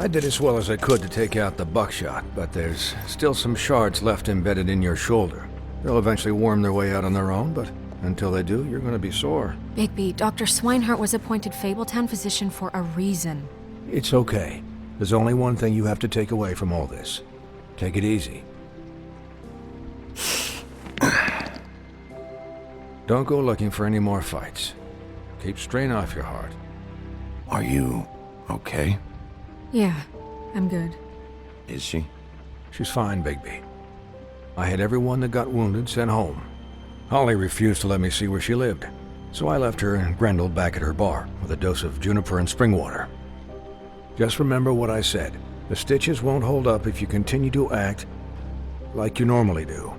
I did as well as I could to take out the buckshot, but there's still some shards left embedded in your shoulder. They'll eventually worm their way out on their own, but until they do, you're gonna be sore. Bigby, Dr. Swinehart was appointed Fabletown physician for a reason. It's okay. There's only one thing you have to take away from all this. Take it easy. Don't go looking for any more fights. Keep strain off your heart. Are you okay? Yeah, I'm good. Is she? She's fine, Bigby. I had everyone that got wounded sent home. Holly refused to let me see where she lived, so I left her and Grendel back at her bar with a dose of juniper and spring water. Just remember what I said. The stitches won't hold up if you continue to act like you normally do.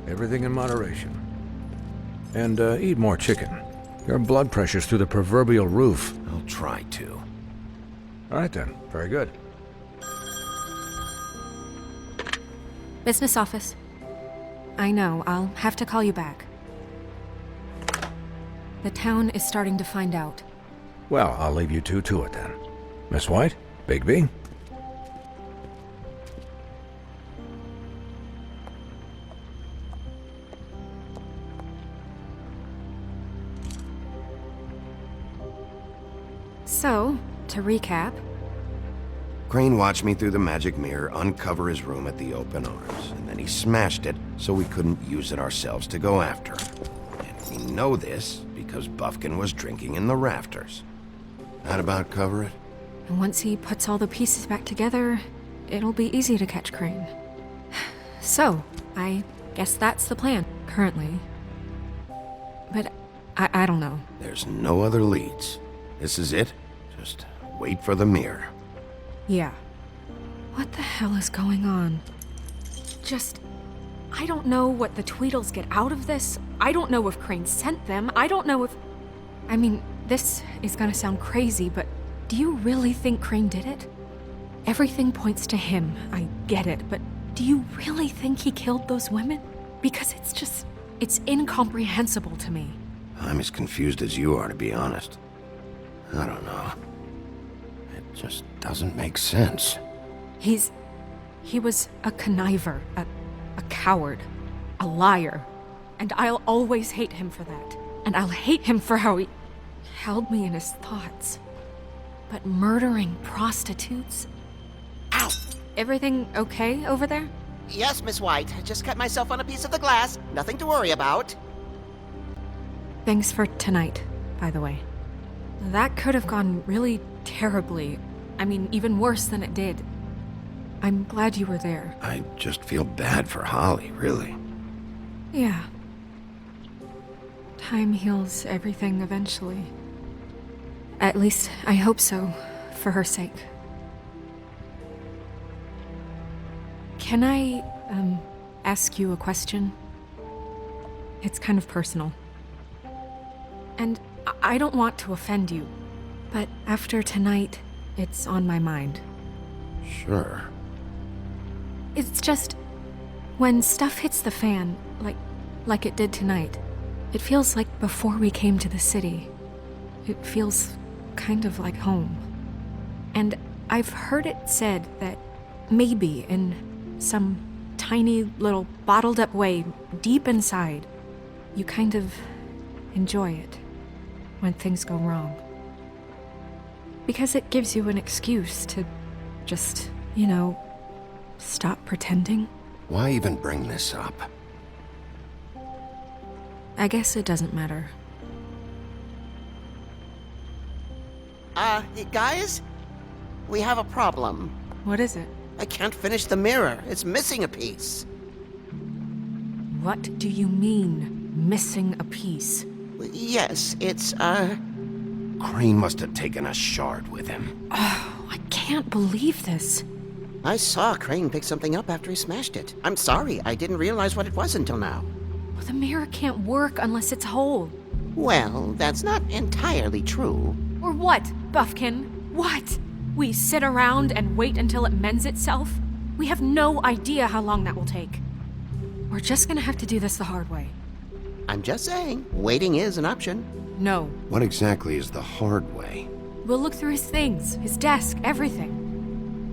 Everything in moderation. And eat more chicken. Your blood pressure's through the proverbial roof. I'll try to. All right then, very good. Business office. I know, I'll have to call you back. The town is starting to find out. Well, I'll leave you two to it then. Miss White, Bigby. So, to recap... Crane watched me through the magic mirror uncover his room at the open arms, and then he smashed it so we couldn't use it ourselves to go after him. And we know this because Buffkin was drinking in the rafters. That about cover it? And once he puts all the pieces back together, it'll be easy to catch Crane. So, I guess that's the plan, currently. But I don't know. There's no other leads. This is it. Just wait for the mirror. Yeah. What the hell is going on? I don't know what the Tweedles get out of this. I don't know if Crane sent them. I don't know if... I mean, this is gonna sound crazy, but do you really think Crane did it? Everything points to him, I get it, but do you really think he killed those women? Because it's incomprehensible to me. I'm as confused as you are, to be honest. I don't know. It just doesn't make sense. He was a conniver, a coward, a liar. And I'll always hate him for that. And I'll hate him for how he held me in his thoughts. But murdering prostitutes? Ow! Everything okay over there? Yes, Miss White. Just cut myself on a piece of the glass. Nothing to worry about. Thanks for tonight, by the way. That could have gone really terribly. I mean, even worse than it did. I'm glad you were there. I just feel bad for Holly, really. Yeah. Time heals everything eventually. At least, I hope so, for her sake. Can I, ask you a question? It's kind of personal. And I don't want to offend you, but after tonight, it's on my mind. Sure. It's just, when stuff hits the fan, like it did tonight, it feels like before we came to the city. It feels kind of like home. And I've heard it said that maybe in some tiny little bottled up way deep inside, you kind of enjoy it when things go wrong. Because it gives you an excuse to just, stop pretending. Why even bring this up? I guess it doesn't matter. Guys? We have a problem. What is it? I can't finish the mirror. It's missing a piece. What do you mean, missing a piece? Yes, it's, Crane must have taken a shard with him. Oh, I can't believe this. I saw Crane pick something up after he smashed it. I'm sorry, I didn't realize what it was until now. Well, the mirror can't work unless it's whole. Well, that's not entirely true. Or what, Buffkin? What? We sit around and wait until it mends itself? We have no idea how long that will take. We're just gonna have to do this the hard way. I'm just saying, waiting is an option. No. What exactly is the hard way? We'll look through his things, his desk, everything.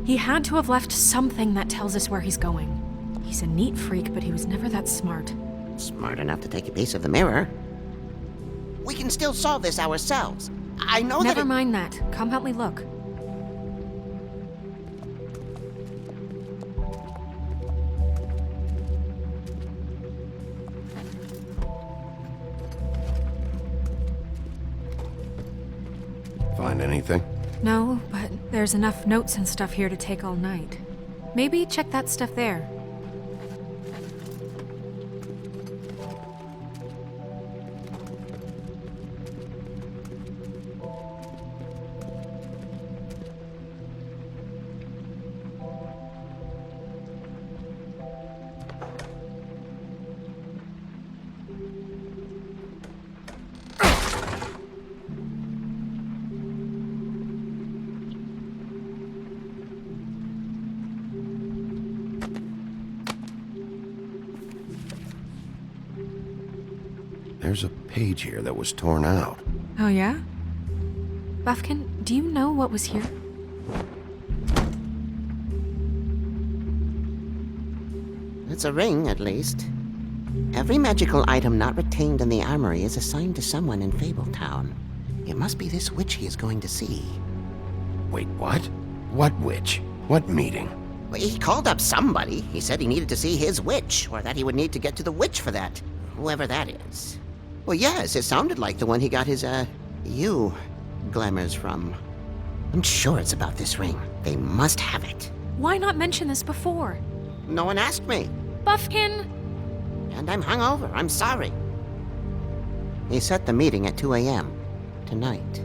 He had to have left something that tells us where he's going. He's a neat freak, but he was never that smart. Smart enough to take a piece of the mirror. We can still solve this ourselves. I know that. Never mind that. Come help me look. Find anything? No, but there's enough notes and stuff here to take all night. Maybe check that stuff there. There's a page here that was torn out. Oh yeah? Buffkin, do you know what was here? It's a ring, at least. Every magical item not retained in the armory is assigned to someone in Fabletown. It must be this witch he is going to see. Wait, what? What witch? What meeting? Well, he called up somebody. He said he needed to see his witch, or that he would need to get to the witch for that. Whoever that is. Well, yes, it sounded like the one he got his, glamours from. I'm sure it's about this ring. They must have it. Why not mention this before? No one asked me. Buffkin! And I'm hungover. I'm sorry. He set the meeting at 2 a.m. tonight.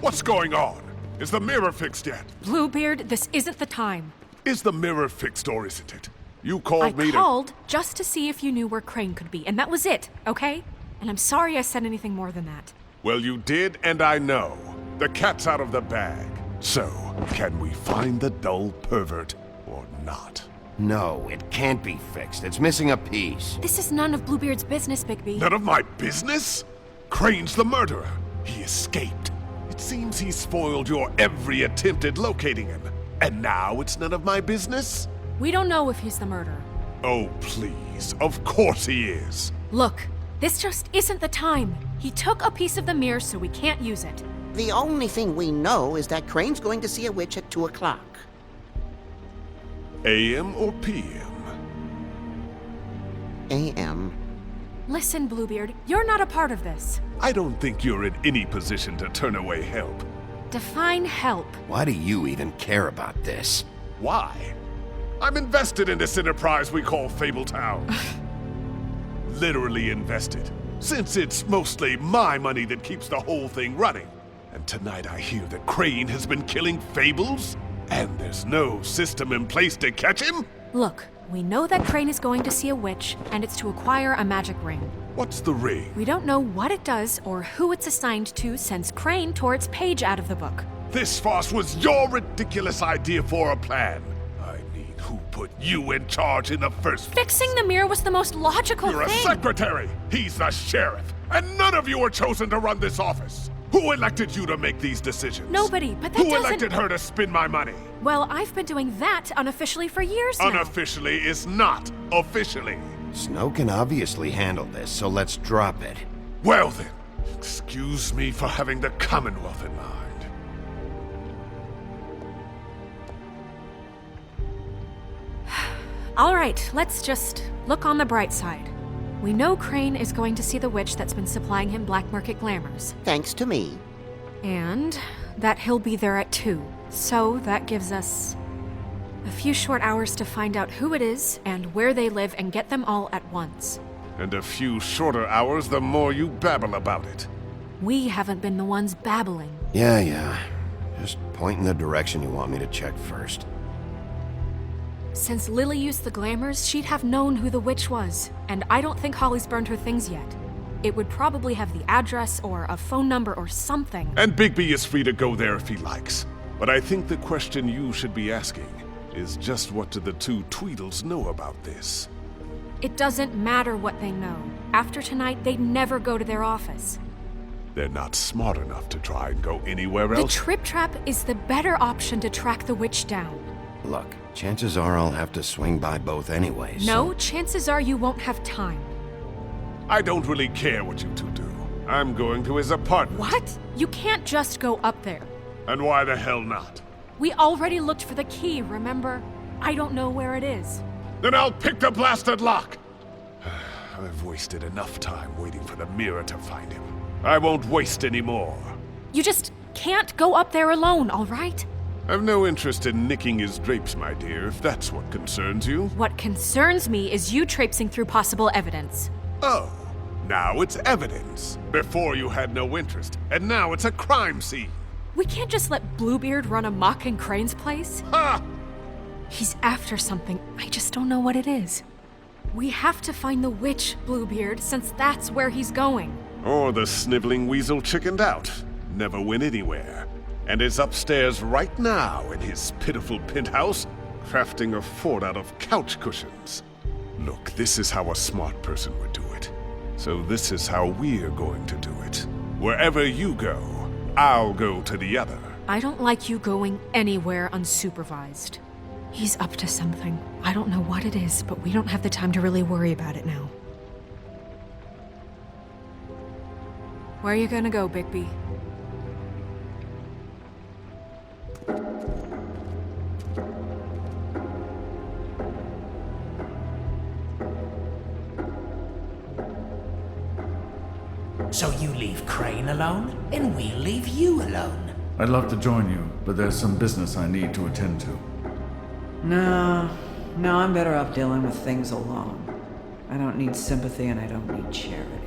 What's going on? Is the mirror fixed yet? Bluebeard, this isn't the time. Is the mirror fixed or isn't it? You called me I called just to see if you knew where Crane could be, and that was it, okay? And I'm sorry I said anything more than that. Well, you did, and I know. The cat's out of the bag. So, can we find the dull pervert or not? No, it can't be fixed. It's missing a piece. This is none of Bluebeard's business, Bigby. None of my business? Crane's the murderer. He escaped. It seems he spoiled your every attempt at locating him. And now it's none of my business? We don't know if he's the murderer. Oh, please. Of course he is. Look, this just isn't the time. He took a piece of the mirror, so we can't use it. The only thing we know is that Crane's going to see a witch at 2 o'clock. AM or PM? A.M. Listen, Bluebeard, you're not a part of this. I don't think you're in any position to turn away help. Define help. Why do you even care about this? Why? I'm invested in this enterprise we call Fabletown. Literally invested, since it's mostly my money that keeps the whole thing running. And tonight I hear that Crane has been killing Fables, and there's no system in place to catch him? Look, we know that Crane is going to see a witch, and it's to acquire a magic ring. What's the ring? We don't know what it does or who it's assigned to since Crane tore its page out of the book. This farce was your ridiculous idea for a plan. I mean, who put you in charge in the first place? Fixing the mirror was the most logical You're a thing. secretary! He's the sheriff! And none of you were chosen to run this office! Who elected you to make these decisions? Nobody, but that Who doesn't... elected her to spend my money? Well, I've been doing that unofficially for years now. Unofficially is not officially. Snow can obviously handle this, so let's drop it. Well then, excuse me for having the Commonwealth in mind. All right, let's just look on the bright side. We know Crane is going to see the witch that's been supplying him black market glamours. Thanks to me. And that he'll be there at 2. So that gives us a few short hours to find out who it is and where they live and get them all at once. And a few shorter hours the more you babble about it. We haven't been the ones babbling. Yeah. Just point in the direction you want me to check first. Since Lily used the glamours, she'd have known who the witch was, and I don't think Holly's burned her things yet. It would probably have the address or a phone number or something. And Bigby is free to go there if he likes. But I think the question you should be asking is just what do the two Tweedles know about this? It doesn't matter what they know. After tonight, they'd never go to their office. They're not smart enough to try and go anywhere The else. trip trap is the better option to track the witch down. Look, chances are I'll have to swing by both anyways. No, chances are you won't have time. I don't really care what you two do. I'm going to his apartment. What? You can't just go up there. And why the hell not? We already looked for the key, remember? I don't know where it is. Then I'll pick the blasted lock! I've wasted enough time waiting for the mirror to find him. I won't waste any more. You just can't go up there alone, all right? I've no interest in nicking his drapes, my dear, if that's what concerns you. What concerns me is you traipsing through possible evidence. Oh, now it's evidence. Before you had no interest, and now it's a crime scene. We can't just let Bluebeard run amok in Crane's place. Ha! He's after something. I just don't know what it is. We have to find the witch, Bluebeard, since that's where he's going. Or the sniveling weasel chickened out. Never went anywhere. And is upstairs right now in his pitiful penthouse, crafting a fort out of couch cushions. Look, this is how a smart person would do it. So this is how we're going to do it. Wherever you go, I'll go to the other. I don't like you going anywhere unsupervised. He's up to something. I don't know what it is, but we don't have the time to really worry about it now. Where are you gonna go, Bigby? So you leave Crane alone, and we'll leave you alone. I'd love to join you, but there's some business I need to attend to. No, I'm better off dealing with things alone. I don't need sympathy and I don't need charity.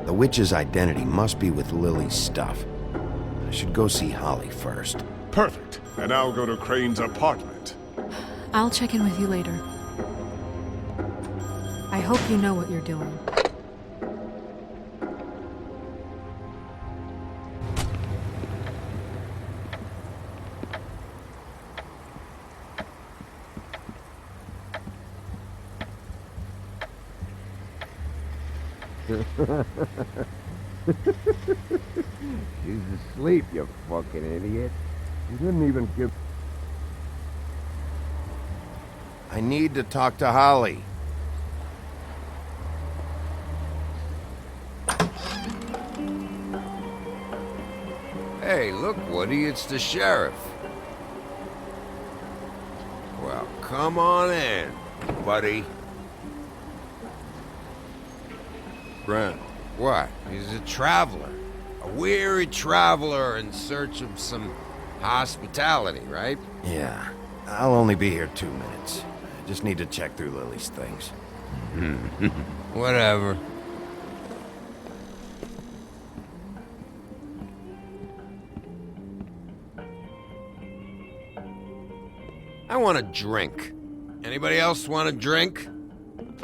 The witch's identity must be with Lily's stuff. I should go see Holly first. Perfect. And I'll go to Crane's apartment. I'll check in with you later. I hope you know what you're doing. She's asleep, you fucking idiot. You didn't even give... I need to talk to Holly. Hey, look, Woody, it's the sheriff. Well, come on in, buddy. Brent, what? He's a traveler. A weary traveler in search of some hospitality, right? Yeah. I'll only be here 2 minutes. I just need to check through Lily's things. Whatever. I want a drink. Anybody else want a drink?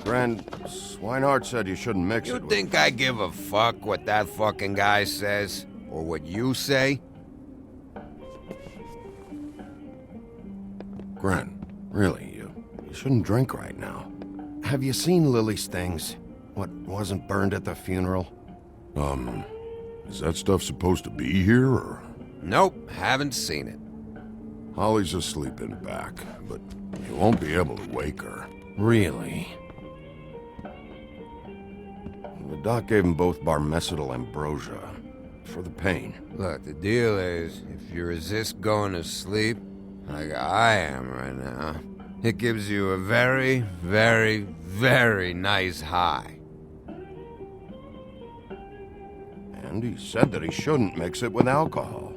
Friend, Swinehart said you shouldn't mix it with... You think I give a fuck what that fucking guy says? Or what you say? Gren, really, you shouldn't drink right now. Have you seen Lily's things? What wasn't burned at the funeral? Is that stuff supposed to be here, or...? Nope, haven't seen it. Holly's asleep in back, but you won't be able to wake her. Really? The doc gave them both Barmecidal ambrosia for the pain. Look, the deal is, if you resist going to sleep, like I am right now, it gives you a very, very, very nice high. And he said that he shouldn't mix it with alcohol.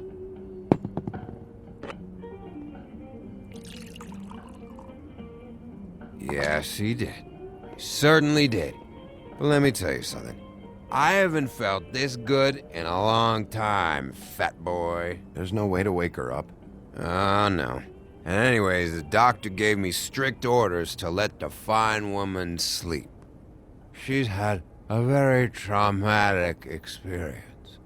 Yes, he did. He certainly did. But let me tell you something. I haven't felt this good in a long time, fat boy. There's no way to wake her up? Oh, no. And anyways, the doctor gave me strict orders to let the fine woman sleep. She's had A very traumatic experience.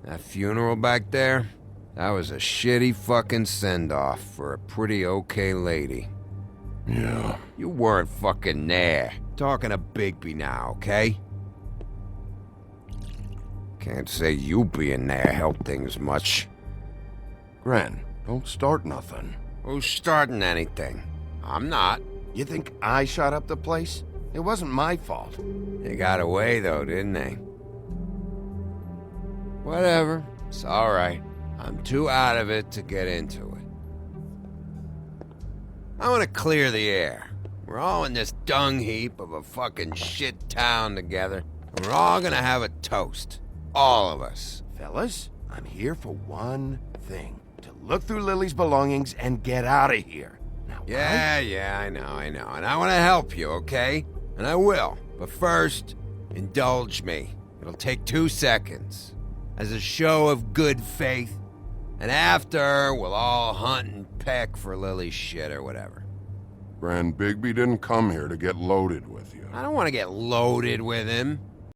That funeral back there? That was a shitty fucking send-off for a pretty okay lady. Yeah. You weren't fucking there. Talking to Bigby now, okay? Can't say you being there helped things much. Gren, don't start nothing. Who's starting anything? I'm not. You think I shot up the place? It wasn't my fault. They got away though, didn't they? Whatever. It's alright. I'm too out of it to get into it. I want to clear the air. We're all in this dung heap of a fucking shit town together, and we're all gonna have a toast. All of us. Fellas, I'm here for one thing. To look through Lily's belongings and get out of here. Now, Yeah, I know. And I want to help you, okay? And I will. But first, indulge me. It'll take 2 seconds. As a show of good faith. And after, we'll all hunt and peck for Lily's shit or whatever. Gren, Bigby didn't come here to get loaded with you. I don't want to get loaded with him.